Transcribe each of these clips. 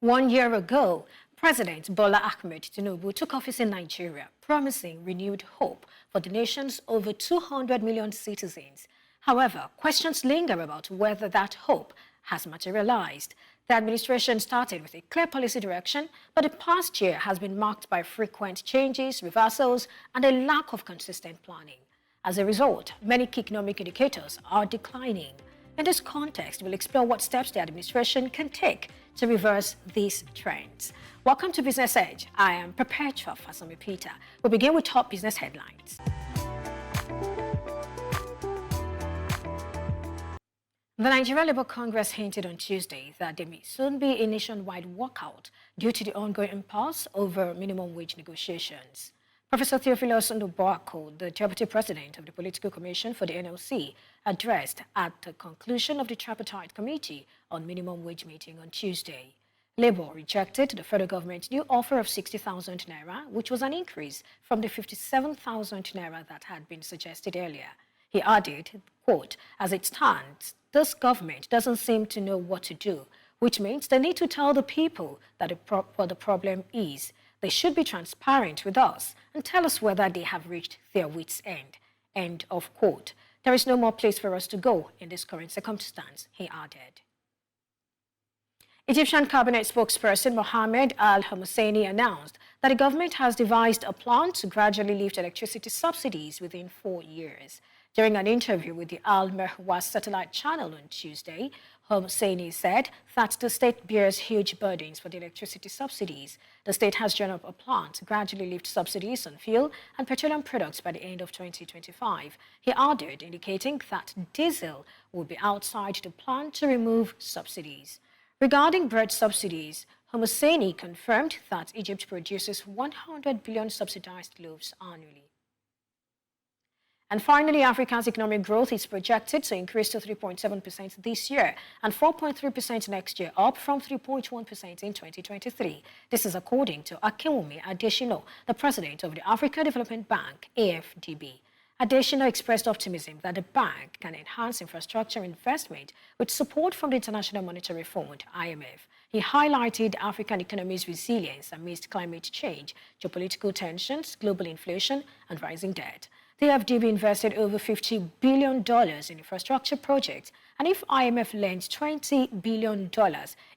1 year ago, President Bola Ahmed Tinubu took office in Nigeria, promising renewed hope for the nation's over 200 million citizens. However, questions linger about whether that hope has materialized. The administration started with a clear policy direction, but the past year has been marked by frequent changes, reversals, and a lack of consistent planning. As a result, many key economic indicators are declining. In this context, we'll explore what steps the administration can take to reverse these trends. Welcome to Business Edge. I am Perpetua Fasami Peter. We'll begin with top business headlines. The Nigeria Labour Congress hinted on Tuesday that there may soon be a nationwide walkout due to the ongoing impasse over minimum wage negotiations. Professor Theophilus Ndubuako, the Deputy President of the Political Commission for the NLC, addressed at the conclusion of the tripartite committee on minimum wage meeting on Tuesday. Labour rejected the federal government's new offer of 60,000 naira, which was an increase from the 57,000 naira that had been suggested earlier. He added, quote, "As it stands, this government doesn't seem to know what to do, which means they need to tell the people that what the problem is. They should be transparent with us and tell us whether they have reached their wits' end." End of quote. There is no more place for us to go in this current circumstance, he added. Egyptian cabinet spokesperson Mohammed Al-Husseini announced that the government has devised a plan to gradually lift electricity subsidies within 4 years. During an interview with the Al-Merwas satellite channel on Tuesday, Husseini said that the state bears huge burdens for the electricity subsidies. The state has drawn up a plan to gradually lift subsidies on fuel and petroleum products by the end of 2025. He added, indicating that diesel will be outside the plan to remove subsidies. Regarding bread subsidies, Husseini confirmed that Egypt produces 100 billion subsidized loaves annually. And finally, Africa's economic growth is projected to increase to 3.7% this year and 4.3% next year, up from 3.1% in 2023. This is according to Akinwumi Adesina, the president of the African Development Bank, AFDB. Adesina expressed optimism that the bank can enhance infrastructure investment with support from the International Monetary Fund, IMF. He highlighted African economy's resilience amidst climate change, geopolitical tensions, global inflation, and rising debt. The FDB invested over $50 billion in infrastructure projects, and if IMF lends $20 billion,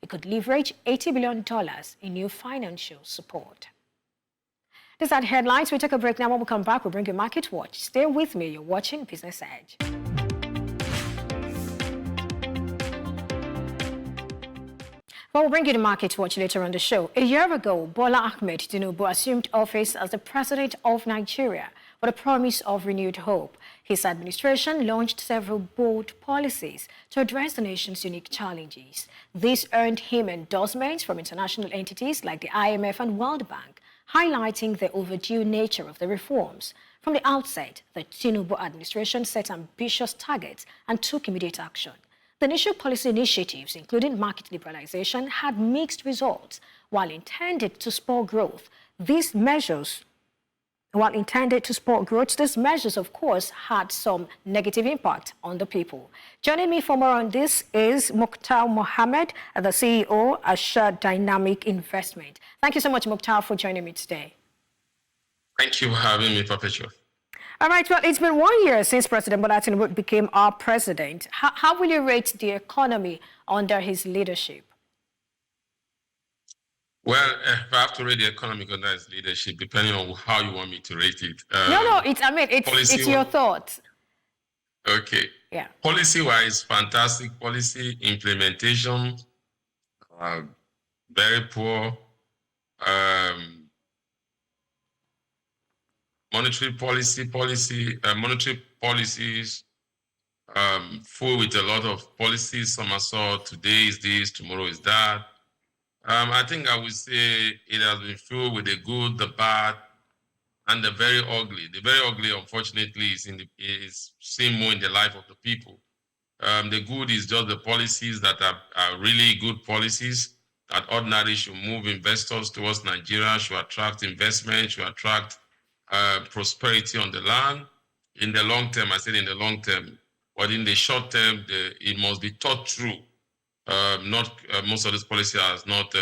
it could leverage $80 billion in new financial support. These are the headlines. We take a break now. When we come back, we'll bring you Market Watch. Stay with me. You're watching Business Edge. Well, we'll bring you the Market Watch later on the show. A year ago, Bola Ahmed Tinubu assumed office as the President of Nigeria with a promise of renewed hope. His administration launched several bold policies to address the nation's unique challenges. This earned him endorsements from international entities like the IMF and World Bank, highlighting the overdue nature of the reforms. From the outset, the Tinubu administration set ambitious targets and took immediate action. The initial policy initiatives, including market liberalization, had mixed results. While intended to spur growth, these measures, of course, had some negative impact on the people. Joining me for more on this is Mukhtar Mohammed, the CEO of Assured Dynamic Investment. Thank you so much, Mukhtar, for joining me today. Thank you for having me, Perpetua. All right, well, it's been 1 year since President Bola Tinubu became our president. How will you rate the economy under his leadership? Well, if I have to rate the economy under his leadership, depending on how you want me to rate it. It's your thoughts. Okay. Yeah. Policy-wise, fantastic policy implementation, very poor. Monetary policies, full with a lot of policies. Some I saw today is this, tomorrow is that. I think I would say it has been filled with the good, the bad, and the very ugly. The very ugly, unfortunately, is seen more in the life of the people. The good is just the policies that are really good policies that ordinarily should move investors towards Nigeria, should attract investment, should attract prosperity on the land. In the long term, I said in the long term, but in the short term, it must be thought through not most of this policy is not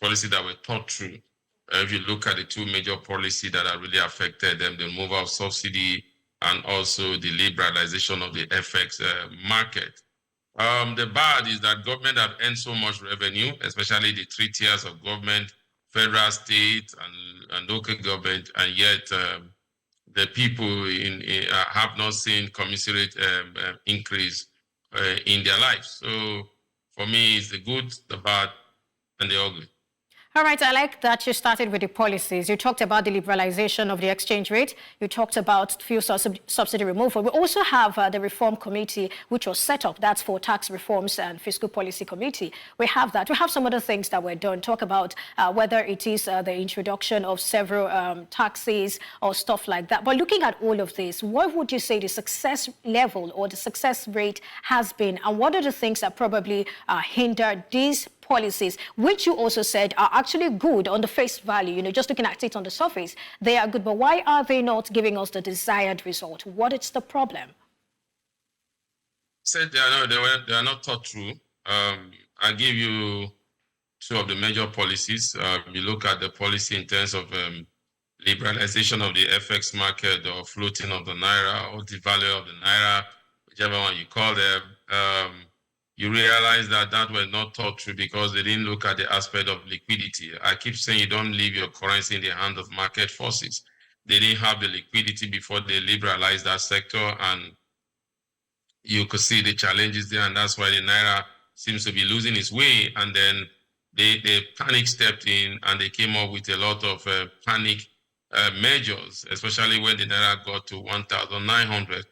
policy that were thought through. If you look at the two major policies that are really affected them, the removal of subsidy and also the liberalization of the FX market. The bad is that government have earned so much revenue, especially the three tiers of government, federal, state, and local government, and yet the people have not seen commensurate increase in their lives. So for me, it's the good, the bad, and the ugly. All right, I like that you started with the policies. You talked about the liberalization of the exchange rate. You talked about fuel subsidy removal. We also have the reform committee, which was set up. That's for tax reforms and fiscal policy committee. We have that. We have some other things that were done. Talk about whether it is the introduction of several taxes or stuff like that. But looking at all of this, what would you say the success level or the success rate has been? And what are the things that probably hinder these policies, which you also said are actually good on the face value, just looking at it on the surface, they are good, but why are they not giving us the desired result? What is the problem? Said they are not thought through. I'll give you two of the major policies. You look at the policy in terms of liberalization of the FX market or floating of the naira or the value of the naira, whichever one you call them. You realize that were not thought through because they didn't look at the aspect of liquidity. I keep saying you don't leave your currency in the hand of market forces. They didn't have the liquidity before they liberalized that sector, and you could see the challenges there, and that's why the naira seems to be losing its way. And then they panic stepped in and they came up with a lot of panic measures, especially when the naira got to 1,900.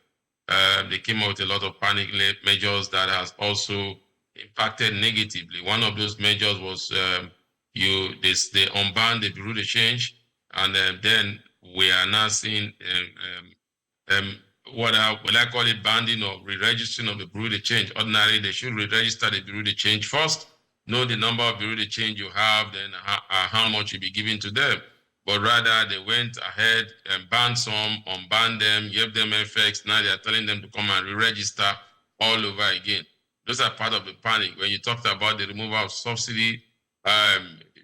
They came out with a lot of panic measures that has also impacted negatively. One of those measures was they unbanned the bureau de change, and then we are now seeing what I call it banding or re-registering of the bureau de change. Ordinarily, they should re-register the bureau de change first, know the number of bureau de change you have, then how much you be given to them. But rather they went ahead and banned some, unbanned them, gave them FX. Now they are telling them to come and re-register all over again. Those are part of the panic. When you talked about the removal of subsidy,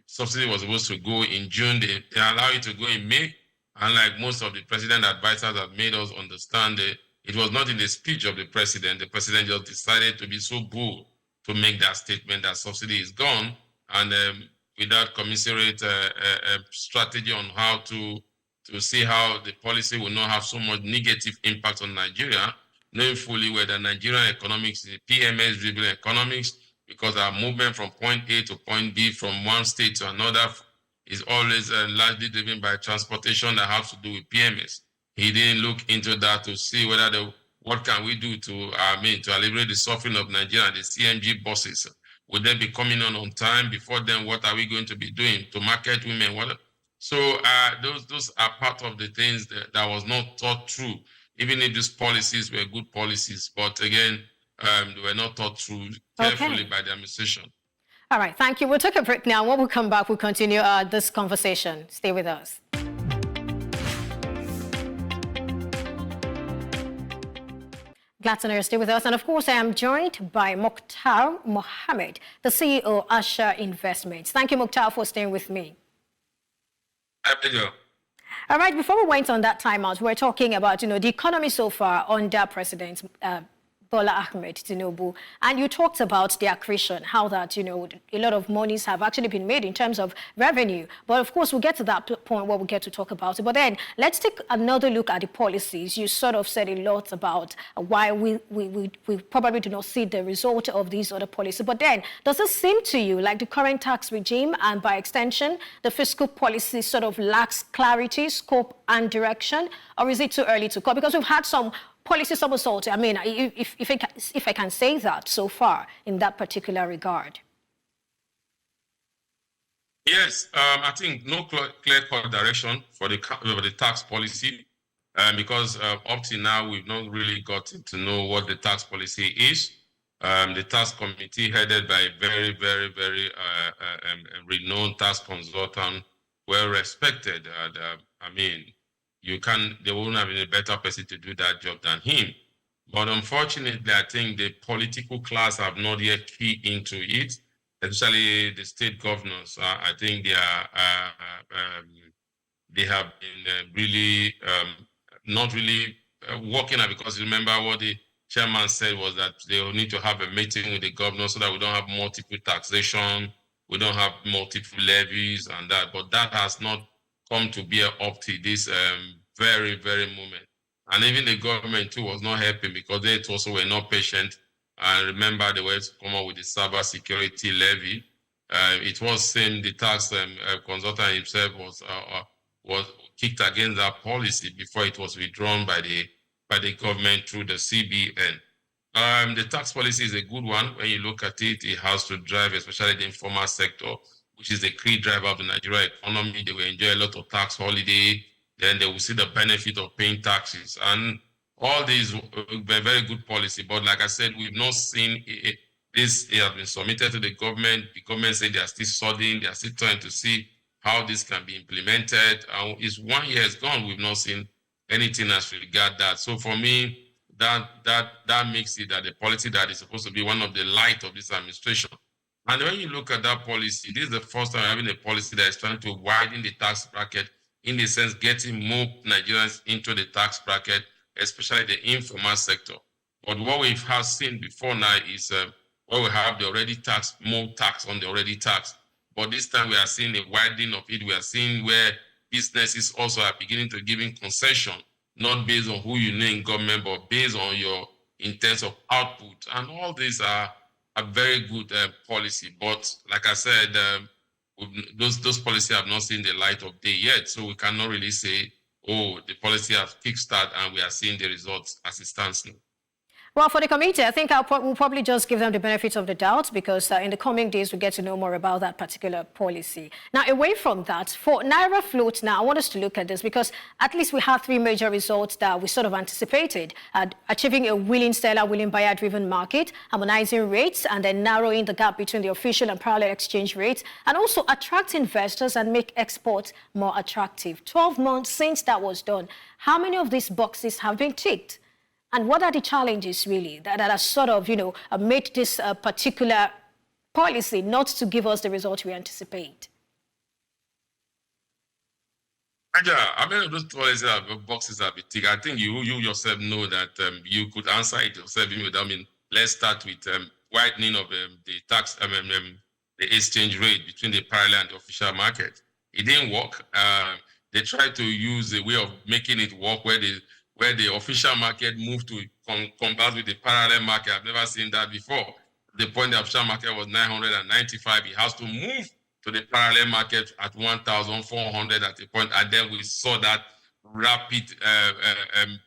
subsidy was supposed to go in June. They allow it to go in May. Unlike most of the president advisors have made us understand that it was not in the speech of the president. The president just decided to be so bold to make that statement that subsidy is gone. And without commensurate strategy on how to see how the policy will not have so much negative impact on Nigeria, knowing fully whether Nigerian economics is PMS-driven economics, because our movement from point A to point B from one state to another is always largely driven by transportation that has to do with PMS. He didn't look into that to see whether what can we do to alleviate the suffering of Nigeria, the CMG buses. Would they be coming on time? Before then, what are we going to be doing to market women? So those are part of the things that was not thought through, even if these policies were good policies. But again, they were not thought through carefully by the administration. All right, thank you. We'll take a break now. When we come back, we'll continue this conversation. Stay with us. Glad to know you're still with us. And of course, I am joined by Mukhtar Mohammed, the CEO of Asha Investments. Thank you, Mukhtar, for staying with me. Happy to. All right, before we went on that timeout, we're talking about, the economy so far under President Bola Ahmed Tinubu, and you talked about the accretion, how that, a lot of monies have actually been made in terms of revenue. But of course, we'll get to that point where we get to talk about it. But then let's take another look at the policies. You sort of said a lot about why we probably do not see the result of these other policies. But then, does it seem to you like the current tax regime and by extension, the fiscal policy sort of lacks clarity, scope, and direction? Or is it too early to call? Because we've had some policy somersault, if I can say that so far in that particular regard. Yes, I think no clear-cut direction for the tax policy, because up to now we've not really gotten to know what the tax policy is. The tax committee, headed by a very, very, very renowned tax consultant, well respected. They wouldn't have been a better person to do that job than him. But unfortunately, I think the political class have not yet keyed into it, especially the state governors. I think they have been really not really working out, because remember what the chairman said was that they will need to have a meeting with the governor so that we don't have multiple taxation, we don't have multiple levies and that, but that has not come to bear up to this very, very moment. And even the government too was not helping, because they also were not patient. And remember, they were to come up with the cyber security levy. It was same, the tax consultant himself was kicked against that policy before it was withdrawn by the government through the CBN. The tax policy is a good one. When you look at it, it has to drive, especially the informal sector, which is the key driver of the Nigerian economy. They will enjoy a lot of tax holiday. Then they will see the benefit of paying taxes. And all these were very good policy. But like I said, we've not seen this. It has been submitted to the government. The government said they are still studying. They are still trying to see how this can be implemented. It's 1 year has gone. We've not seen anything as regard that. So for me, that makes it that the policy that is supposed to be one of the light of this administration. And when you look at that policy, this is the first time having a policy that is trying to widen the tax bracket, in the sense getting more Nigerians into the tax bracket, especially the informal sector. But what we have seen before now is where we have the already taxed, more tax on the already taxed. But this time we are seeing a widening of it. We are seeing where businesses also are beginning to give concession, not based on who you know in government, but based on your in terms of output. And all these are a very good policy. But like I said, those policies have not seen the light of day yet. So we cannot really say, oh, the policy has kickstarted and we are seeing the results as it stands now. Well, for the committee, I think we'll probably just give them the benefit of the doubt, because in the coming days, we get to know more about that particular policy. Now, away from that, for Naira float now, I want us to look at this, because at least we have three major results that we sort of anticipated: achieving a willing seller, willing buyer-driven market, harmonizing rates, and then narrowing the gap between the official and parallel exchange rates, and also attract investors and make exports more attractive. 12 months since that was done. How many of these boxes have been ticked? And what are the challenges, really, that are sort of, made this particular policy not to give us the result we anticipate? Yeah, I mean, those policies boxes have been ticked. I think you yourself know that you could answer it yourself. Let's start with widening of the tax, the exchange rate between the parallel and the official market. It didn't work. They tried to use a way of making it work where the official market moved to converse with the parallel market. I've never seen that before. The point the official market was 995. It has to move to the parallel market at 1,400 at a point. And then we saw that rapid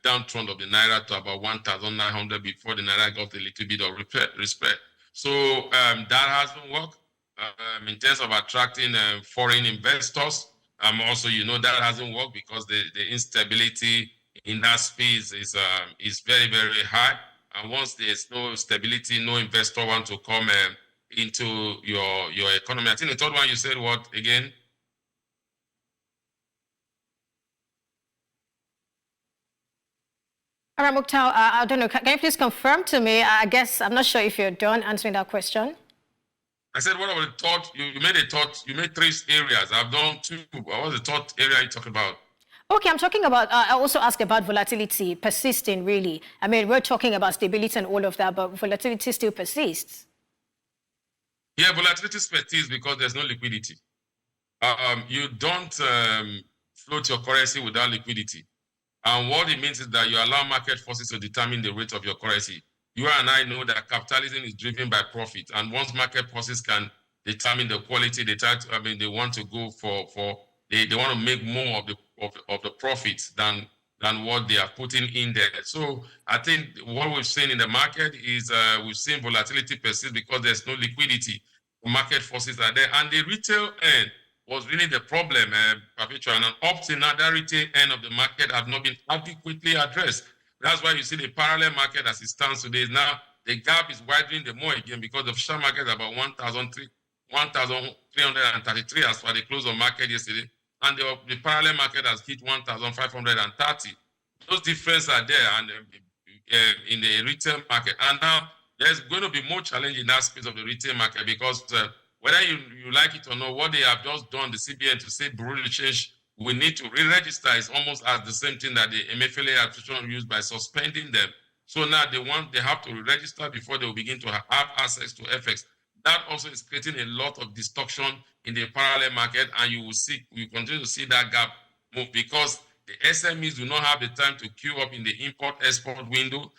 downtrend of the Naira to about 1,900 before the Naira got a little bit of respect. So that hasn't worked. In terms of attracting foreign investors, also, that hasn't worked, because the instability in that space is very, very high. And once there's no stability, no investor wants to come into your economy. I think the third one you said what again? All right, Mukhtar, I don't know. Can you please confirm to me? I guess I'm not sure if you're done answering that question. I said, what about the thought? You made a thought. You made three areas. I've done two. What was the third area you talking about? Okay, I'm talking about, I also asked about volatility persisting, really. I mean, we're talking about stability and all of that, but volatility still persists. Yeah, volatility persists because there's no liquidity. You don't float your currency without liquidity. And what it means is that you allow market forces to determine the rate of your currency. You and I know that capitalism is driven by profit. And once market forces can determine the quality, they want to go they want to make more of the profits than what they are putting in there. So I think what we've seen in the market is we've seen volatility persist because there's no liquidity. Market forces are there, and the retail end was really the problem, Perpetual. And up to now, that retail end of the market have not been adequately addressed. That's why you see the parallel market as it stands today. Now the gap is widening the more again, because the official market is about 1,333 as for the close of market yesterday, and the parallel market has hit 1,530. Those differences are there, and in the retail market. And now there's going to be more challenge in that space of the retail market because whether you like it or not, what they have just done, the CBN, to say bureau de change, we need to re-register is almost as the same thing that the MFLA administration used by suspending them. So now they have to re-register before they will begin to have access to FX. That also is creating a lot of distortion in the parallel market, and you continue to see that gap move because the SMEs do not have the time to queue up in the import-export window,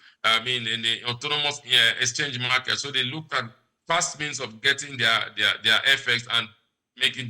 in the autonomous exchange market. So they look at fast means of getting their FX and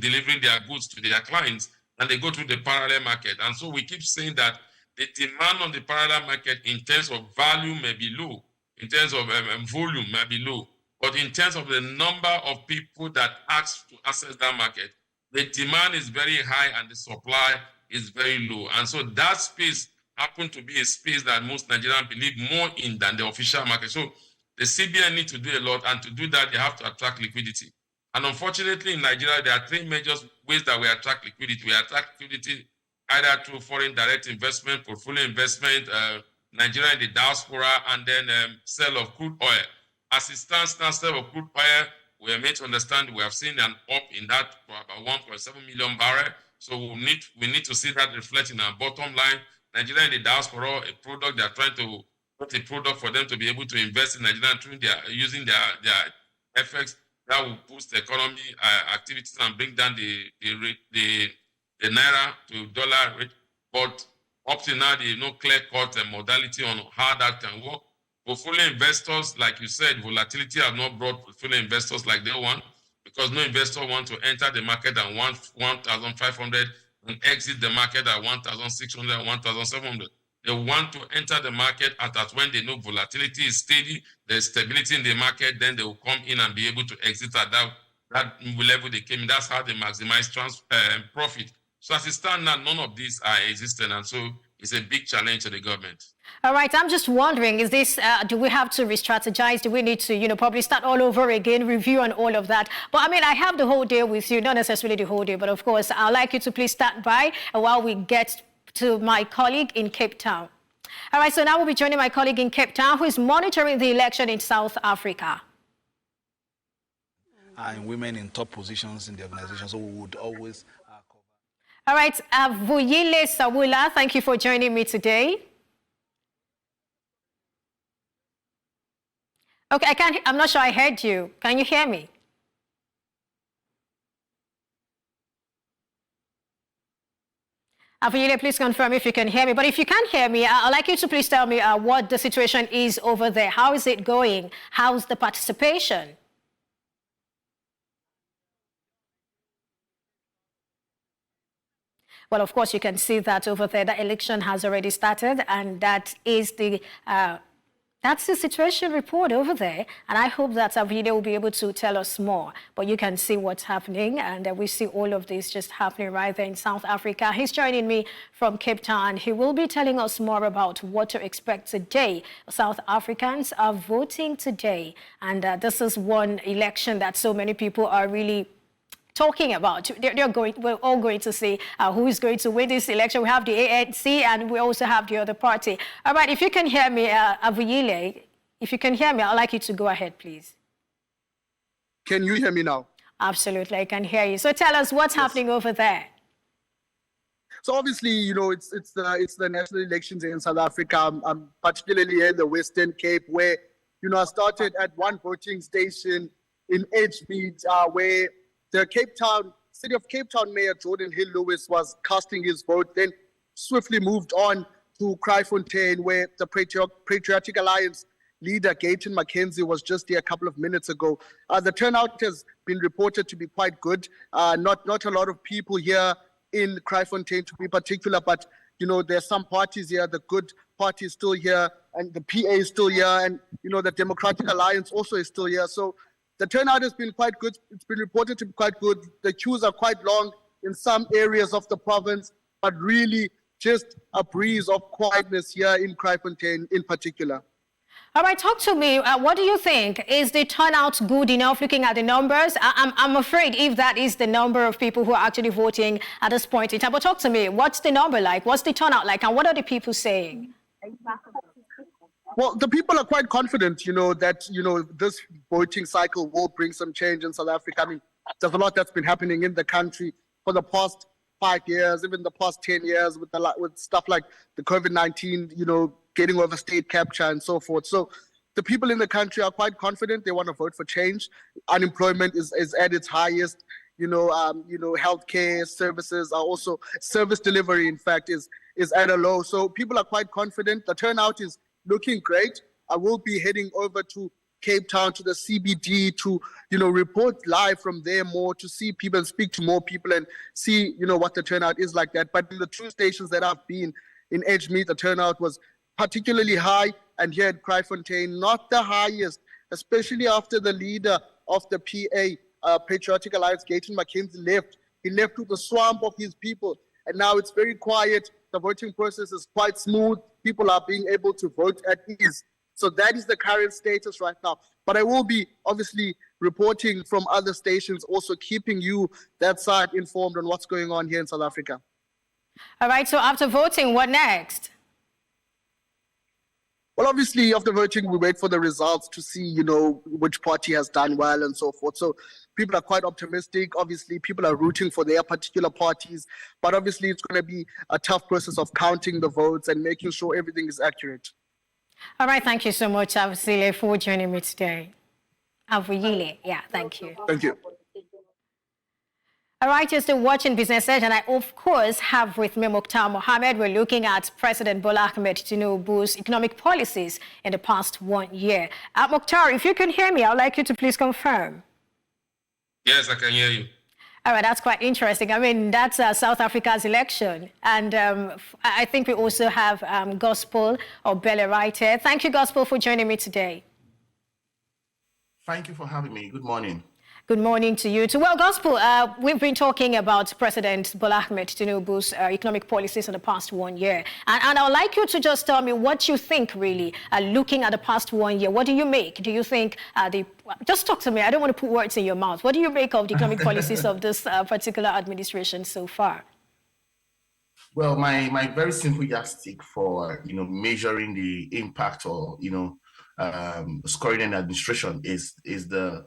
delivering their goods to their clients, and they go through the parallel market. And so we keep saying that the demand on the parallel market in terms of value may be low, in terms of volume may be low, but in terms of the number of people that ask to access that market, the demand is very high and the supply is very low. And so that space happened to be a space that most Nigerians believe more in than the official market. So the CBN need to do a lot, and to do that, they have to attract liquidity. And unfortunately, in Nigeria, there are three major ways that we attract liquidity. We attract liquidity either through foreign direct investment, portfolio investment, Nigeria in the diaspora, and then sale of crude oil. As it stands now, sale of crude oil, we are made to understand we have seen an up in that for about 1.7 million barrels. So we need to see that reflect in our bottom line. Nigeria in the diaspora, a product they are trying to put a product for them to be able to invest in Nigeria through using their FX that will boost the economy activities and bring down the naira to dollar rate. But up to now, there is no clear-cut modality on how that can work. Portfolio investors, like you said, volatility have not brought portfolio investors like they want, because no investor wants to enter the market at 1,500 and exit the market at 1,600, 1,700. They want to enter the market at when they know volatility is steady, there's stability in the market, then they will come in and be able to exit at that level they came in. That's how they maximize profit. So as it stands now, none of these are existing, and so it's a big challenge to the government. All right, I'm just wondering, is this, do we have to re-strategize? Do we need to, probably start all over again, review and all of that? But I mean, I have the whole day with you, not necessarily the whole day, but of course, I'd like you to please stand by while we get to my colleague in Cape Town. All right, so now we'll be joining my colleague in Cape Town, who is monitoring the election in South Africa. And women in top positions in the organization, so we would always cover. All right, Vuyile Sawula, thank you for joining me today. Okay, I'm not sure I heard you. Can you hear me? Vuyile, please confirm if you can hear me. But if you can't hear me, I'd like you to please tell me what the situation is over there. How is it going? How's the participation? Well, of course, you can see that over there. The election has already started, and that is that's the situation report over there. And I hope that Vuyile will be able to tell us more. But you can see what's happening, and we see all of this just happening right there in South Africa. He's joining me from Cape Town. He will be telling us more about what to expect today. South Africans are voting today, and this is one election that so many people are really talking about. We're all going to see who is going to win this election. We have the ANC and we also have the other party. All right, if you can hear me, Vuyile, if you can hear me, I'd like you to go ahead, please. Can you hear me now? Absolutely, I can hear you. So tell us what's happening over there. So obviously, it's the national elections in South Africa, particularly here in the Western Cape, where, I started at one voting station in Edgemead, where the City of Cape Town Mayor Jordan Hill Lewis was casting his vote, then swiftly moved on to Kraaifontein, where the Patriotic Alliance leader Gayton McKenzie was just here a couple of minutes ago. The turnout has been reported to be quite good. Not a lot of people here in Kraaifontein to be particular, but there's some parties here. The Good Party is still here, and the PA is still here, and the Democratic Alliance also is still here. So the turnout has been quite good. It's been reported to be quite good. The queues are quite long in some areas of the province, but really just a breeze of quietness here in Kraaifontein in particular. All right, talk to me. What do you think? Is the turnout good enough looking at the numbers? I'm afraid if that is the number of people who are actually voting at this point in time. But talk to me. What's the number like? What's the turnout like? And what are the people saying? Well, the people are quite confident, that, this voting cycle will bring some change in South Africa. I mean, there's a lot that's been happening in the country for the past 5 years, even the past 10 years with stuff like the COVID-19, getting over state capture and so forth. So the people in the country are quite confident. They want to vote for change. Unemployment is at its highest. Healthcare services are also, service delivery, in fact, is at a low. So people are quite confident. The turnout is looking great. I will be heading over to Cape Town, to the CBD, to, report live from there more, to see people and speak to more people and see, what the turnout is like that. But in the two stations that I've been in Edgemead, the turnout was particularly high. And here at Kraaifontein, not the highest, especially after the leader of the PA, Patriotic Alliance, Gayton McKenzie, left. He left with the swamp of his people. And now it's very quiet. The voting process is quite smooth. People are being able to vote at ease. So that is the current status right now. But I will be obviously reporting from other stations, also keeping you, that side, informed on what's going on here in South Africa. All right, so after voting, what next? Well, obviously, after voting, we wait for the results to see, which party has done well and so forth. So people are quite optimistic. Obviously, people are rooting for their particular parties. But obviously, it's going to be a tough process of counting the votes and making sure everything is accurate. All right, thank you so much, Avusile, for joining me today. Avuyile, yeah, thank you. Thank you. All right, you're still watching Business Edge, and I, of course, have with me Mukhtar Mohammed. We're looking at President Bola Ahmed Tinubu's economic policies in the past 1 year. Mukhtar, if you can hear me, I'd like you to please confirm. Yes, I can hear you. All right, that's quite interesting. I mean, that's South Africa's election. And I think we also have Gospel or Bella right here. Thank you, Gospel, for joining me today. Thank you for having me. Good morning. Good morning to you too. Well, Gospel, we've been talking about President Bola Ahmed Tinubu's economic policies in the past 1 year. And I would like you to just tell me what you think, really, looking at the past 1 year. What do you make? Do you think just talk to me. I don't want to put words in your mouth. What do you make of the economic policies of this particular administration so far? Well, my very simple yardstick for, measuring the impact or, scoring an administration is the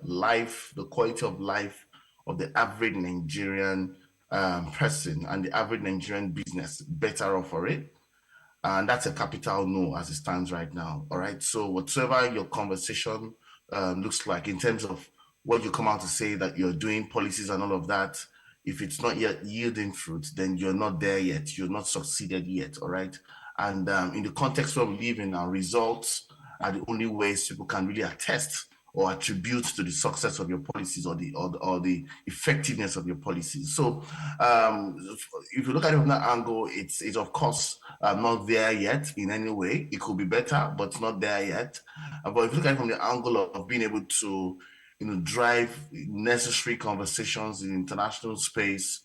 quality of life of the average Nigerian person and the average Nigerian business better off for it. And that's a capital no as it stands right now. All right. So whatsoever your conversation looks like in terms of what you come out to say that you're doing policies and all of that, if it's not yet yielding fruit, then you're not there yet. You're not succeeded yet. All right. And in the context where we live in, our results are the only ways people can really attest or attribute to the success of your policies or the effectiveness of your policies. So if you look at it from that angle, it's of course not there yet in any way. It could be better, but it's not there yet. But if you look at it from the angle of being able to drive necessary conversations in international space,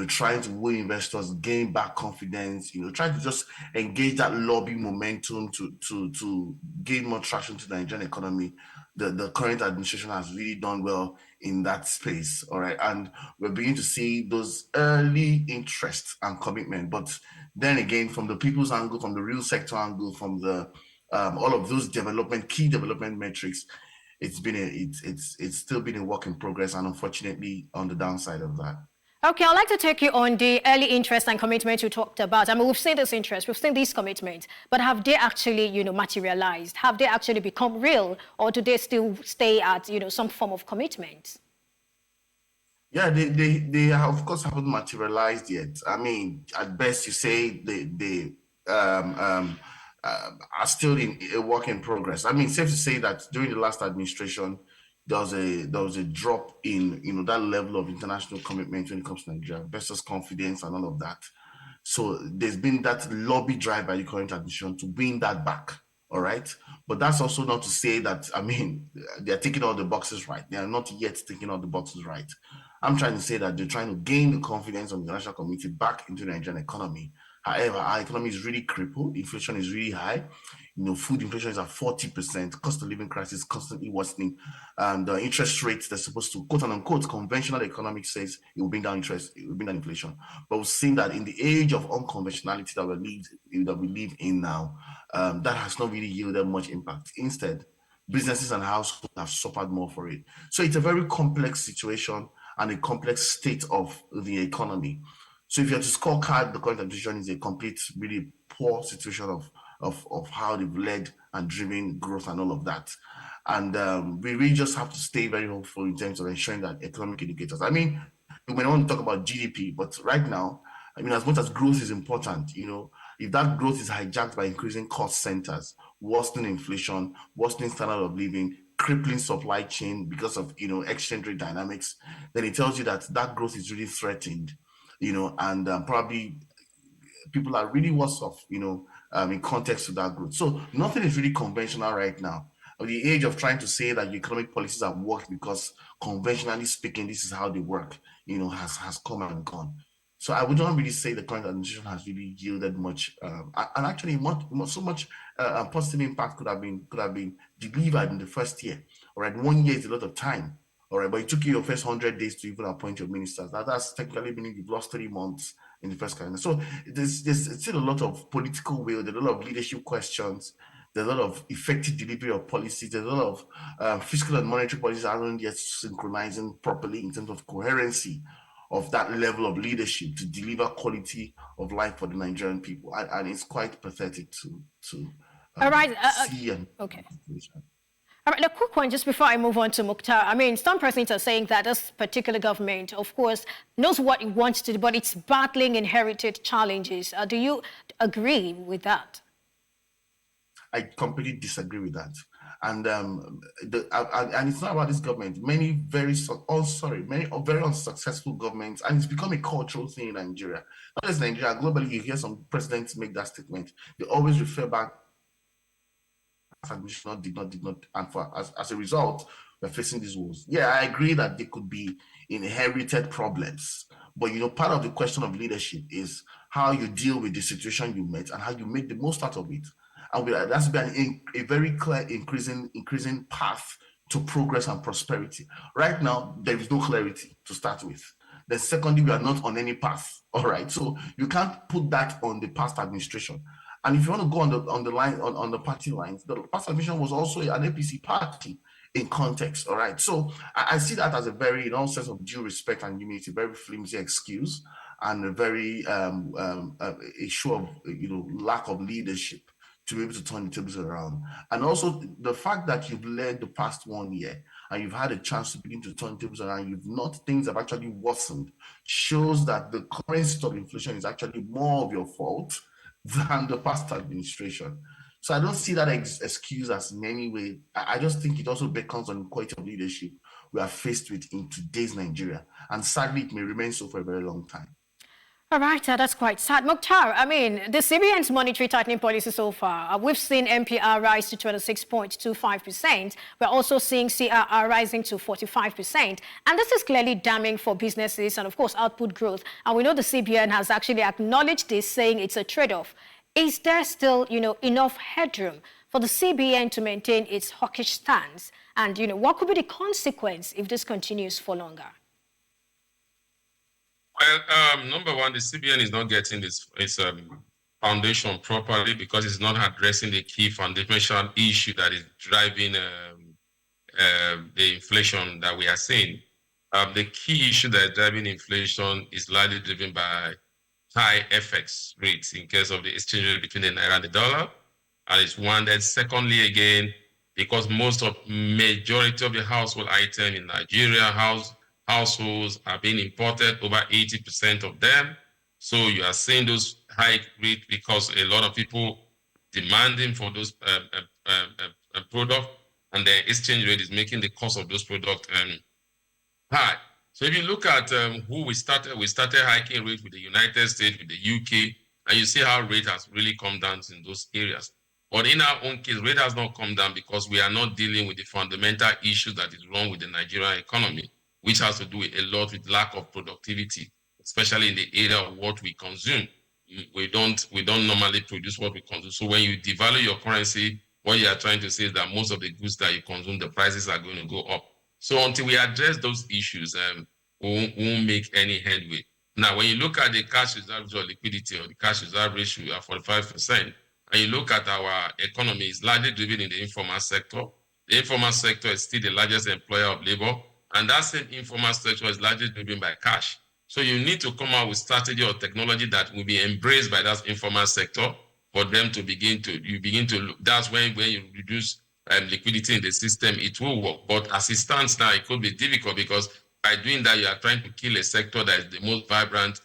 trying to win investors, gain back confidence, trying to just engage that lobby momentum to gain more traction to the Nigerian economy. The current administration has really done well in that space, all right? And we're beginning to see those early interests and commitment. But then again, from the people's angle, from the real sector angle, from the all of those key development metrics, it's still been a work in progress, and unfortunately on the downside of that. Okay, I'd like to take you on the early interest and commitment you talked about. I mean, we've seen this interest, we've seen these commitments, but have they actually, materialized? Have they actually become real, or do they still stay at, some form of commitment? Yeah, they of course haven't materialized yet. I mean, at best you say they are still in a work in progress. I mean, safe to say that during the last administration, there was a drop in that level of international commitment when it comes to Nigeria, investors' confidence and all of that. So there's been that lobby drive by the current administration to bring that back. All right, but that's also not to say that they're taking all the boxes right. They are not yet taking all the boxes right. I'm trying to say that they're trying to gain the confidence of the international community back into the Nigerian economy. However, our economy is really crippled. Inflation is really high. food inflation is at 40%, cost of living crisis constantly worsening, and the interest rates they're supposed to, quote unquote, conventional economics says it will bring down interest, it will bring down inflation. But we've seen that in the age of unconventionality that we live in now, that has not really yielded much impact. Instead, businesses and households have suffered more for it. So it's a very complex situation and a complex state of the economy. So if you have to scorecard, the current administration is a complete, really poor situation of how they've led and driven growth and all of that. And we really just have to stay very hopeful in terms of ensuring that economic indicators. I mean, we may want to talk about GDP, but right now, I mean, as much as growth is important, if that growth is hijacked by increasing cost centers, worsening inflation, worsening standard of living, crippling supply chain because of exchange rate dynamics, then it tells you that that growth is really threatened, and probably people are really worse off, in context to that growth. So nothing is really conventional right now. The age of trying to say that economic policies have worked because conventionally speaking, this is how they work, has come and gone. So I would not really say the current administration has really yielded much, and actually so much positive impact could have been delivered in the first year. All right, 1 year is a lot of time. All right, but it took you your first 100 days to even appoint your ministers. That's technically meaning you've lost 3 months in the first calendar. So there's still a lot of political will, there's a lot of leadership questions, there's a lot of effective delivery of policies, there's a lot of fiscal and monetary policies aren't yet synchronizing properly in terms of coherency of that level of leadership to deliver quality of life for the Nigerian people. And it's quite pathetic to All right. see. Okay. All right, a quick one just before I move on to Mukhtar. I mean, some persons are saying that this particular government, of course, knows what it wants to do, but it's battling inherited challenges. Do you agree with that? I completely disagree with that. And and it's not about this government. Many very unsuccessful governments, and it's become a cultural thing in Nigeria. Not just Nigeria, globally, you hear some presidents make that statement. They always refer back administration did not, and as a result, we're facing these woes. Yeah, I agree that there could be inherited problems, but part of the question of leadership is how you deal with the situation you met and how you make the most out of it. And that's been a very clear increasing path to progress and prosperity. Right now, there is no clarity to start with. Then secondly, we are not on any path. All right, so you can't put that on the past administration. And if you want to go on the party lines, the past administration was also an APC party in context. All right, so I see that as a very, in all sense of due respect and humility, very flimsy excuse and a very a show of lack of leadership to be able to turn the tables around. And also the fact that you've led the past 1 year and you've had a chance to begin to turn tables around, things have actually worsened, shows that the current state of inflation is actually more of your fault than the past administration. So I don't see that excuse as in any way. I just think it also beckons on the quality of leadership we are faced with in today's Nigeria. And sadly, it may remain so for a very long time. All right, that's quite sad. Mukhtar, I mean, the CBN's monetary tightening policy so far, we've seen MPR rise to 26.25%. We're also seeing CRR rising to 45%. And this is clearly damning for businesses and, of course, output growth. And we know the CBN has actually acknowledged this, saying it's a trade-off. Is there still, enough headroom for the CBN to maintain its hawkish stance? And, what could be the consequence if this continues for longer? Well, number one, the CBN is not getting its foundation properly because it's not addressing the key foundational issue that is driving the inflation that we are seeing. The key issue that is driving inflation is largely driven by high FX rates in case of the exchange rate between the naira and the dollar. And it's one that, secondly, again, because majority of the household items in Nigeria, households are being imported, over 80% of them. So you are seeing those high rates because a lot of people demanding for those products, and the exchange rate is making the cost of those products high. So if you look at who we started hiking rates with the United States, with the UK, and you see how rate has really come down in those areas. But in our own case, rate has not come down because we are not dealing with the fundamental issue that is wrong with the Nigerian economy, which has to do a lot with lack of productivity, especially in the area of what we consume. we don't normally produce what we consume. So when you devalue your currency, what you are trying to say is that most of the goods that you consume, the prices are going to go up. So until we address those issues, we won't make any headway. Now, when you look at the cash reserve or liquidity or the cash reserve ratio at 45%, and you look at our economy, it's largely driven in the informal sector. The informal sector is still the largest employer of labor, and that same informal sector is largely driven by cash. So you need to come out with strategy or technology that will be embraced by that informal sector for them to begin to, that's when you reduce liquidity in the system, it will work. But as it stands now, it could be difficult because by doing that, you are trying to kill a sector that is the most vibrant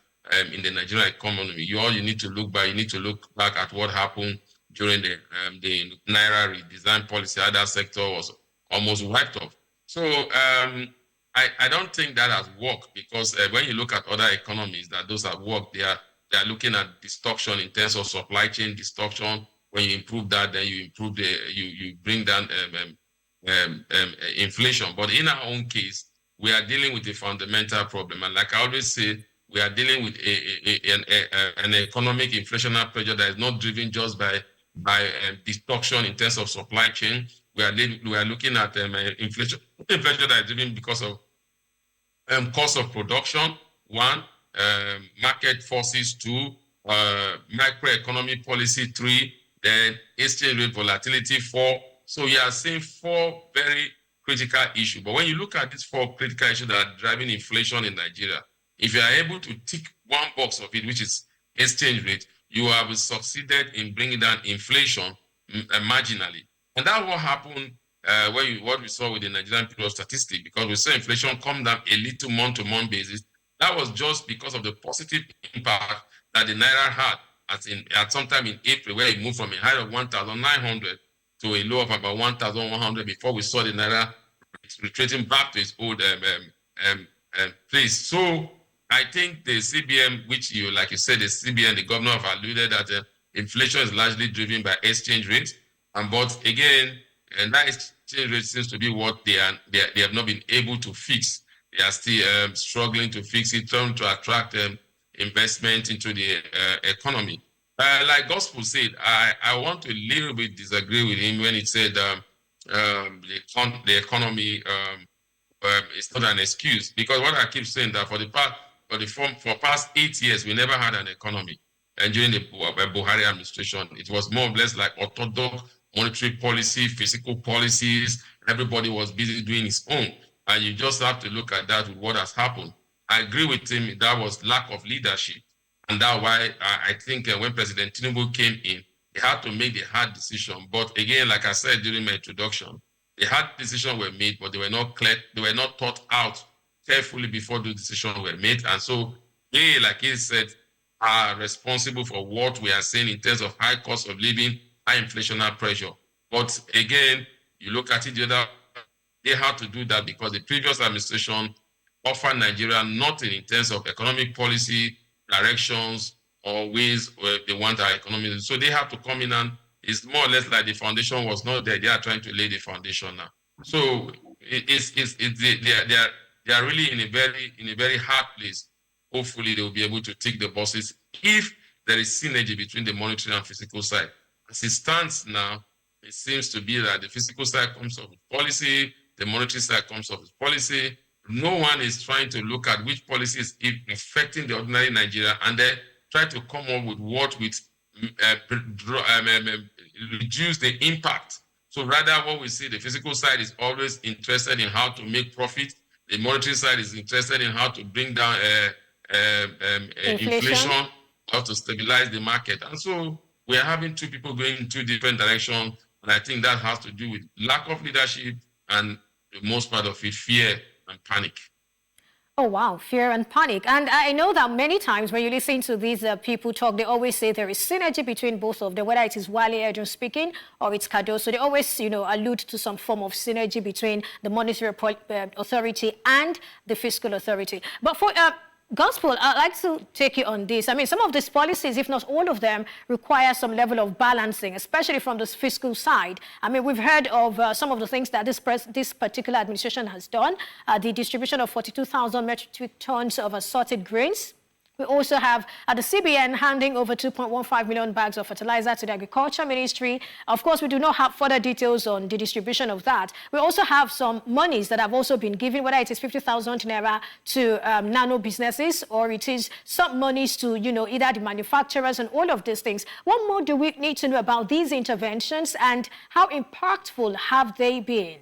in the Nigerian economy. You need to look back at what happened during the Naira redesign policy. How that sector was almost wiped off. So I don't think that has worked because when you look at other economies that those have worked, they are looking at destruction in terms of supply chain destruction. When you improve that, then you improve you bring down inflation. But in our own case, we are dealing with a fundamental problem, and like I always say, we are dealing with an economic inflationary pressure that is not driven just by destruction in terms of supply chain. We are looking at inflation that is driven because of cost of production, one, market forces, two, macroeconomic policy, three, then exchange rate volatility, four. So you are seeing four very critical issues. But when you look at these four critical issues that are driving inflation in Nigeria, if you are able to tick one box of it, which is exchange rate, you have succeeded in bringing down inflation marginally. And that's what happened what we saw with the Nigerian Bureau of Statistics, because we saw inflation come down a little month-to-month basis. That was just because of the positive impact that the Naira had at some time in April, where it moved from a high of 1,900 to a low of about 1,100 before we saw the Naira retreating back to its old place. So I think the CBN, which like you said, the CBN, the governor have alluded that inflation is largely driven by exchange rates. But again, and that exchange rate seems to be what they have not been able to fix. They are still struggling to fix it, trying to attract investment into the economy. Like Gospel said, I want to a little bit disagree with him when he said the economy is not an excuse, because what I keep saying that for past 8 years we never had an economy, and during the Buhari administration it was more or less like orthodox monetary policy, fiscal policies. Everybody was busy doing his own, and you just have to look at that with what has happened. I agree with him, that was lack of leadership, and that's why I think when President Tinubu came in, he had to make the hard decision. But again, like I said during my introduction, the hard decisions were made, but they were not clear, they were not thought out carefully before the decisions were made. And so they, like he said, are responsible for what we are seeing in terms of high cost of living, high inflationary pressure. But again, you look at it the other, they had to do that because the previous administration offered Nigeria nothing in terms of economic policy, directions, or ways where they want our economy. So they have to come in, and it's more or less like the foundation was not there. They are trying to lay the foundation now. So they are really in a very hard place. Hopefully they will be able to tick the boxes if there is synergy between the monetary and fiscal side. As it stands now, it seems to be that the fiscal side comes up with policy, the monetary side comes up with policy. No one is trying to look at which policy is affecting the ordinary Nigeria, and then try to come up with what would reduce the impact. So rather, what we see, the fiscal side is always interested in how to make profit. The monetary side is interested in how to bring down inflation, how to stabilize the market. And so we are having two people going in two different directions. And I think that has to do with lack of leadership and the most part of it, fear and panic. Oh, wow, fear and panic. And I know that many times when you listen to these people talk, they always say there is synergy between both of them, whether it is Wale Edun speaking or it's Kado. So they always, allude to some form of synergy between the monetary authority and the fiscal authority. But for Gospel, I'd like to take you on this. I mean, some of these policies, if not all of them, require some level of balancing, especially from the fiscal side. I mean, we've heard of some of the things that this particular administration has done. The distribution of 42,000 metric tons of assorted grains. We also have the CBN handing over 2.15 million bags of fertilizer to the Agriculture Ministry. Of course, we do not have further details on the distribution of that. We also have some monies that have also been given, whether it is 50,000 naira to nano businesses or it is some monies to, either the manufacturers and all of these things. What more do we need to know about these interventions and how impactful have they been?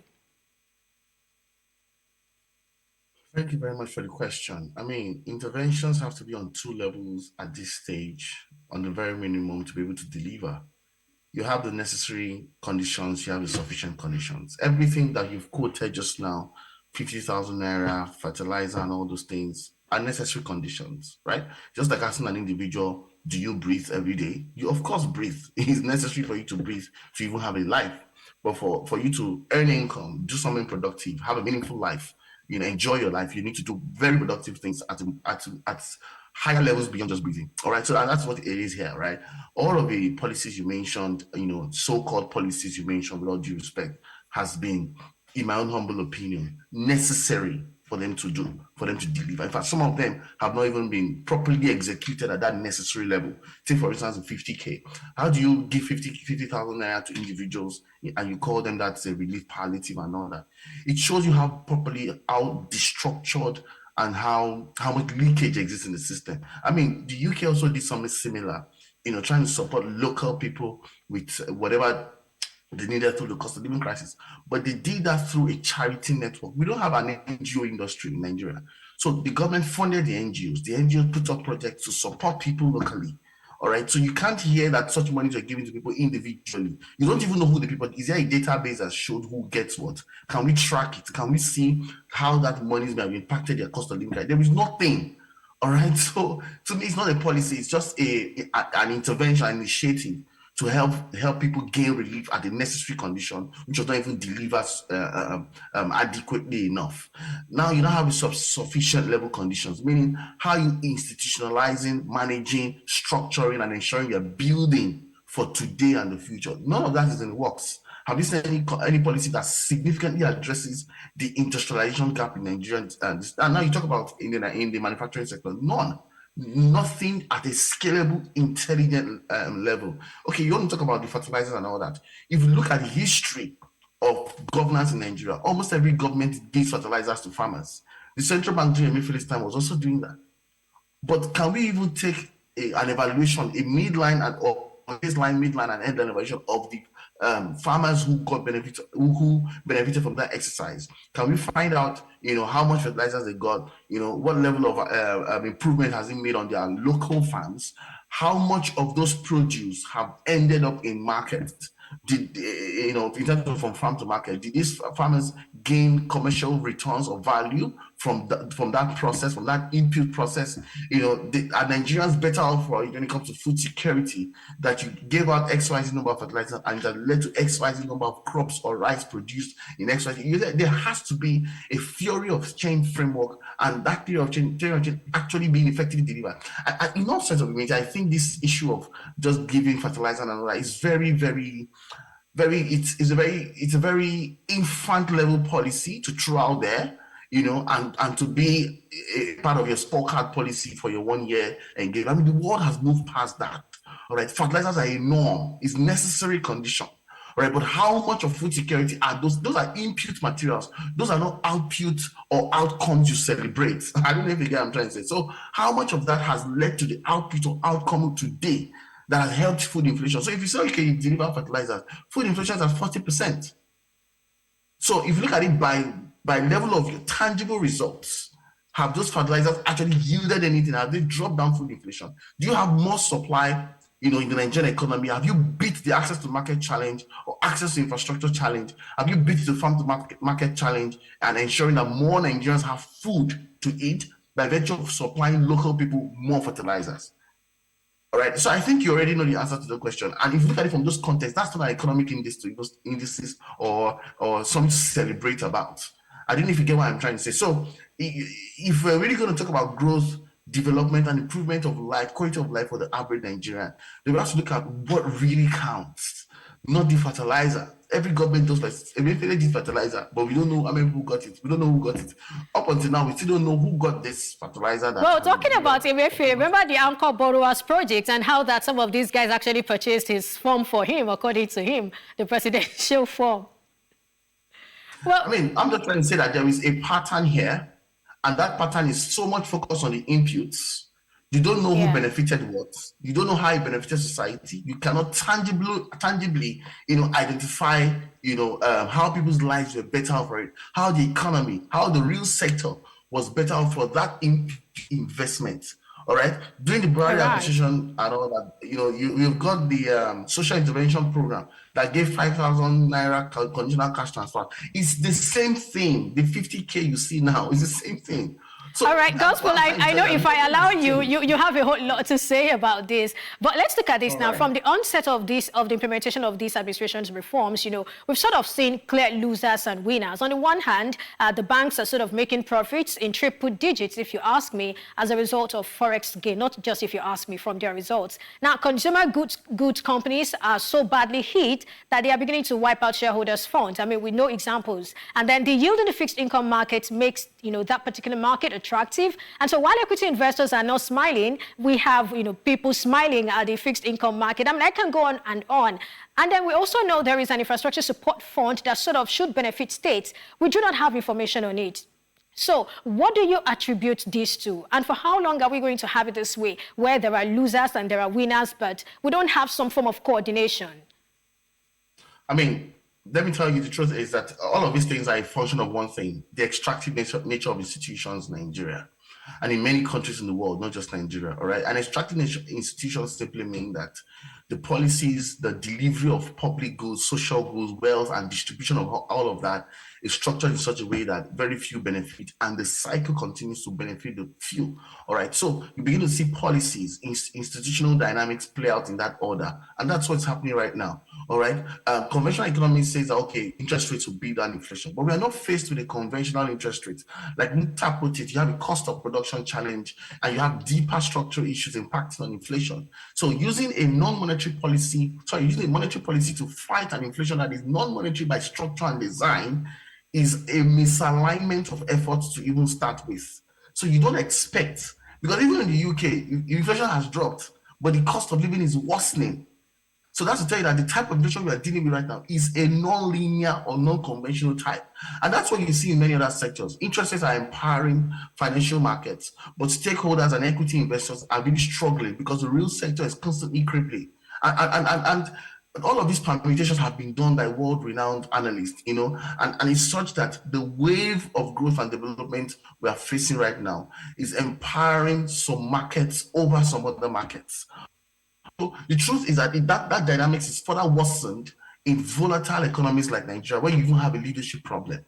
Thank you very much for the question. I mean, interventions have to be on two levels at this stage, on the very minimum, to be able to deliver. You have the necessary conditions, you have the sufficient conditions. Everything that you've quoted just now, 50,000 naira, fertilizer, and all those things are necessary conditions, right? Just like asking an individual, do you breathe every day? You, of course, breathe. It is necessary for you to breathe to even have a life. But for you to earn income, do something productive, have a meaningful life, enjoy your life, you need to do very productive things at higher levels beyond just breathing. All right, so that's what it is here, right? All of the policies you mentioned, so-called policies you mentioned, with all due respect, has been, in my own humble opinion, necessary for them to do, for them to deliver. In fact, some of them have not even been properly executed at that necessary level. Take, for instance, the 50K. How do you give 50,000 naira to individuals and you call them that's a relief palliative and all that? It shows you how destructured and how much leakage exists in the system. I mean, the UK also did something similar, trying to support local people with whatever they needed through the cost of living crisis. But they did that through a charity network. We don't have an NGO industry in Nigeria. So the government funded the NGOs. The NGOs put up projects to support people locally. All right. So you can't hear that such monies are given to people individually. You don't even know who the people. Is there a database that showed who gets what? Can we track it? Can we see how that money has impacted their cost of living? There is nothing. All right. So to me, it's not a policy. It's just an intervention, an initiative to help people gain relief at the necessary condition, which was not even delivered adequately enough. Now you don't have sufficient level conditions, meaning how you institutionalizing, managing, structuring, and ensuring you're building for today and the future. None of that is in the works. Have you seen any policy that significantly addresses the industrialization gap in Nigeria? And now you talk about in the manufacturing sector. None. Nothing at a scalable, intelligent level. Okay, you want to talk about the fertilizers and all that. If you look at the history of governance in Nigeria, almost every government gives fertilizers to farmers. The central bank during Emefiele's time was also doing that. But can we even take an evaluation, a midline or baseline, midline, and endline evaluation of the farmers who got who benefited from that exercise? Can we find out, how much fertilizers they got? What level of improvement has been made on their local farms? How much of those produce have ended up in market? Did in terms of from farm to market, did these farmers gain commercial returns of value from that process, from that input process? Are Nigerians better off when it comes to food security, that you gave out XYZ number of fertilizers and that led to XYZ number of crops or rice produced in XYZ? There has to be a theory of change framework, and that theory of change actually being effectively delivered. In all sense of it, I think this issue of just giving fertilizer and all that is very, very, it's a very infant level policy to throw out there, and to be a part of your scorecard policy for your 1 year engagement. I mean, the world has moved past that. All right, fertilizers are a norm, it's necessary condition. All right, but how much of food security are those? Those are input materials. Those are not output or outcomes you celebrate. I don't know if you get what I'm trying to say. So how much of that has led to the output or outcome today that has helped food inflation? So if you say, okay, you deliver fertilizers, food inflation is at 40%. So if you look at it by level of your tangible results, have those fertilizers actually yielded anything? Have they dropped down food inflation? Do you have more supply, in the Nigerian economy? Have you beat the access to market challenge or access to infrastructure challenge? Have you beat the farm to market challenge and ensuring that more Nigerians have food to eat by virtue of supplying local people more fertilizers? All right, so I think you already know the answer to the question. And if you look at it from those contexts, that's not an economic indices or something to celebrate about. I don't know if you get what I'm trying to say. So if we're really going to talk about growth, development, and improvement of life, quality of life for the average Nigerian, then we have to look at what really counts, not the fertilizer. every government does fertilizer, but we don't know how many people got it. We don't know who got it. Up until now, we still don't know who got this fertilizer. Well, talking about Emefiele, remember the Anchor Borrowers Project and how that some of these guys actually purchased his form for him, according to him, the presidential form. Well, I mean, I'm just trying to say that there is a pattern here, and that pattern is so much focused on the inputs. You don't know who benefited what. You don't know how it benefited society. You cannot tangibly, identify, how people's lives were better off for it, how the economy, how the real sector was better off for that investment. All right. During the Buhari administration and all that, you've got the social intervention program that gave 5,000 naira conditional cash transfer. It's the same thing. The 50K you see now is the same thing. So all right, Gospel, I know if I allow you, you have a whole lot to say about this. But let's look at this now. Right. From the onset of the implementation of these administration's reforms, we've sort of seen clear losers and winners. On the one hand, the banks are sort of making profits in triple digits, if you ask me, as a result of forex gain, not just if you ask me, from their results. Now, consumer goods companies are so badly hit that they are beginning to wipe out shareholders' funds. I mean, we know examples. And then the yield in the fixed income market makes, that particular market attractive. And so while equity investors are not smiling, we have, people smiling at the fixed income market. I mean, I can go on and on. And then we also know there is an infrastructure support fund that sort of should benefit states. We do not have information on it. So what do you attribute this to? And for how long are we going to have it this way, where there are losers and there are winners, but we don't have some form of coordination? I mean, let me tell you, the truth is that all of these things are a function of one thing: the extractive nature of institutions in Nigeria and in many countries in the world, not just Nigeria, all right? And extractive institutions simply mean that the policies, the delivery of public goods, social goods, wealth, and distribution of all of that is structured in such a way that very few benefit, and the cycle continues to benefit the few, all right? So you begin to see policies, institutional dynamics play out in that order, and that's what's happening right now, all right? Conventional economics says that, okay, interest rates will beat down inflation, but we are not faced with a conventional interest rate. Like Muta put it, you have a cost of production challenge, and you have deeper structural issues impacting on inflation. So using a monetary policy to fight an inflation that is non-monetary by structure and design is a misalignment of efforts to even start with. So you don't expect, because even in the UK, inflation has dropped, but the cost of living is worsening. So that's to tell you that the type of inflation we are dealing with right now is a non-linear or non-conventional type. And that's what you see in many other sectors. Interest rates are empowering financial markets, but stakeholders and equity investors are really struggling because the real sector is constantly crippling. And all of these permutations have been done by world-renowned analysts, and it's such that the wave of growth and development we are facing right now is empowering some markets over some other markets. So the truth is that that dynamics is further worsened in volatile economies like Nigeria, where you even have a leadership problem.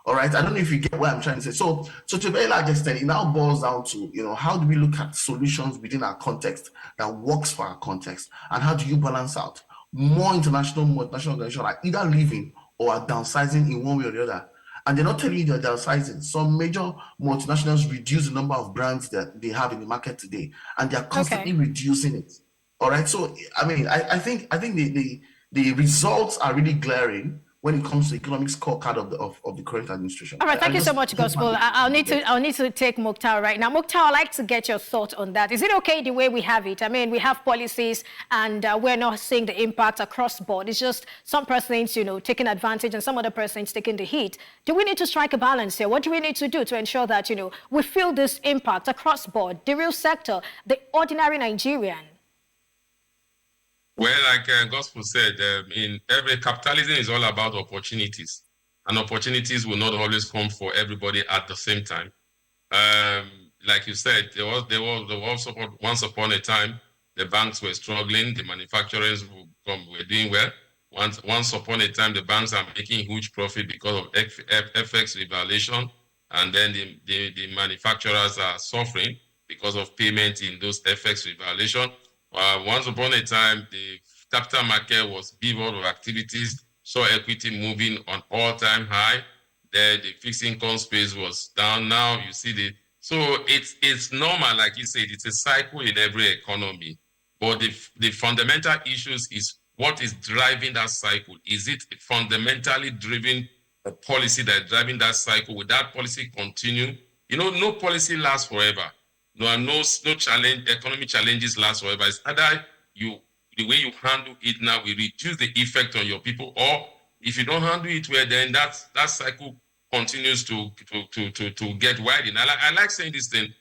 All right, I don't know if you get what I'm trying to say. So to a very large extent, it now boils down to, how do we look at solutions within our context that works for our context, and how do you balance out? More international, multinational organizations are either leaving or are downsizing in one way or the other. And they're not telling you they're downsizing. Some major multinationals reduce the number of brands that they have in the market today, and they're constantly reducing it. All right. So, I mean, I think the results are really glaring when it comes to the economic scorecard of the current administration. All right, thank you so much, Gospel. I'll need to take Mukhtar right now. Mukhtar, I'd like to get your thoughts on that. Is it okay the way we have it? I mean, we have policies and we're not seeing the impact across the board. It's just some persons, taking advantage and some other persons taking the heat. Do we need to strike a balance here? What do we need to do to ensure that, we feel this impact across the board, the real sector, the ordinary Nigerian? Well, like Gospel said, in every capitalism is all about opportunities, and opportunities will not always come for everybody at the same time. Like you said, there was once upon a time the banks were struggling, the manufacturers were doing well. Once upon a time, the banks are making huge profit because of FX revaluation, and then the manufacturers are suffering because of payment in those FX revaluation. Once upon a time, the capital market was beavored of activities, saw equity moving on all-time high. The fixed income space was down. Now you see so it's normal, like you said, it's a cycle in every economy. But the fundamental issues is what is driving that cycle? Is it fundamentally driven a policy that is driving that cycle? Will that policy continue? You know, no policy lasts forever. No challenge, economic challenges last forever. It's either the way you handle it now will reduce the effect on your people, or if you don't handle it well, then that cycle continues to get widened. I like saying this thing.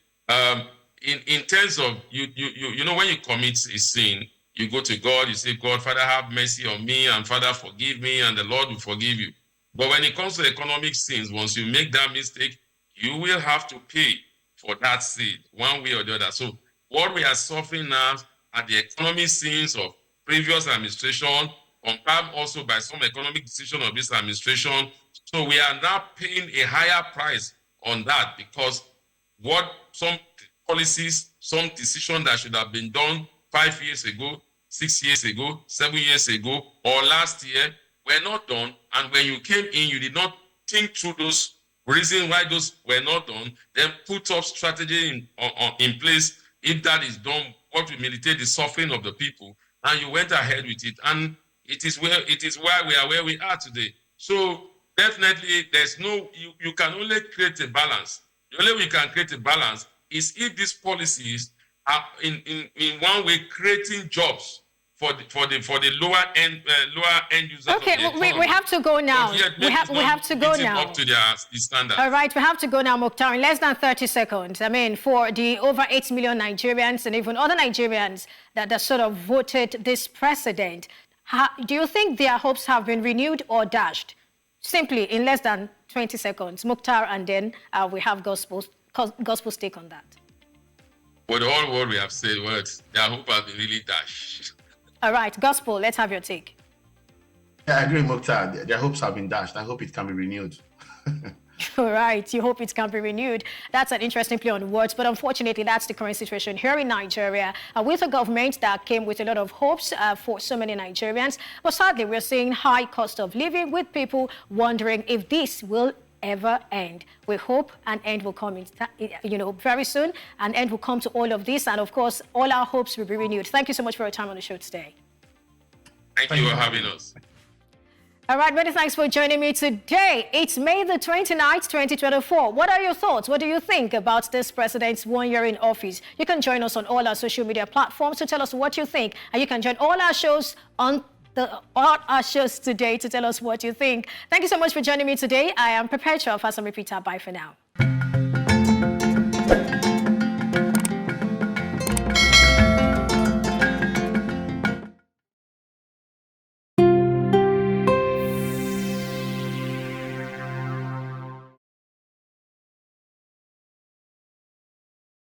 In terms of you know, when you commit a sin, you go to God, you say, God, Father, have mercy on me, and Father, forgive me, and the Lord will forgive you. But when it comes to economic sins, once you make that mistake, you will have to pay for that sin, one way or the other. So what we are suffering now are the economic sins of previous administration, confirmed also by some economic decision of this administration. So we are now paying a higher price on that, because what some policies, some decision that should have been done 5 years ago, 6 years ago, 7 years ago, or last year were not done. And when you came in, you did not think through those reasons why those were not done, then put up strategy in place. If that is done, what will militate the suffering of the people, and you went ahead with it. And it is why we are where we are today. So definitely there's no, you can only create a balance. The only way you can create a balance is if these policies are in one way creating jobs for the lower end users. Okay, we have to go now. We have to go now. Up to their standards. All right, we have to go now, Mukhtar, in less than 30 seconds. I mean, for the over 8 million Nigerians and even other Nigerians that sort of voted this president, do you think their hopes have been renewed or dashed? Simply, in less than 20 seconds, Mukhtar, and then we have Gospel's take on that. With all what we have said, their hope has been really dashed. All right, Gospel, let's have your take. Yeah, I agree, Mukhtar. Their hopes have been dashed. I hope it can be renewed. All right, you hope it can be renewed. That's an interesting play on words, but unfortunately, that's the current situation here in Nigeria, with a government that came with a lot of hopes for so many Nigerians. But sadly, we're seeing high cost of living, with people wondering if this will ever end. We hope an end will come very soon. An end will come to all of this, and of course, all our hopes will be renewed. Thank you so much for your time on the show today. Thank you for having us. All right, many thanks for joining me today. It's May the 29th, 2024. What are your thoughts? What do you think about this president's 1 year in office? You can join us on all our social media platforms to tell us what you think. And you can join all our shows today to tell us what you think. Thank you so much for joining me today. I am Perpetua Fasam Repeater. Bye for now.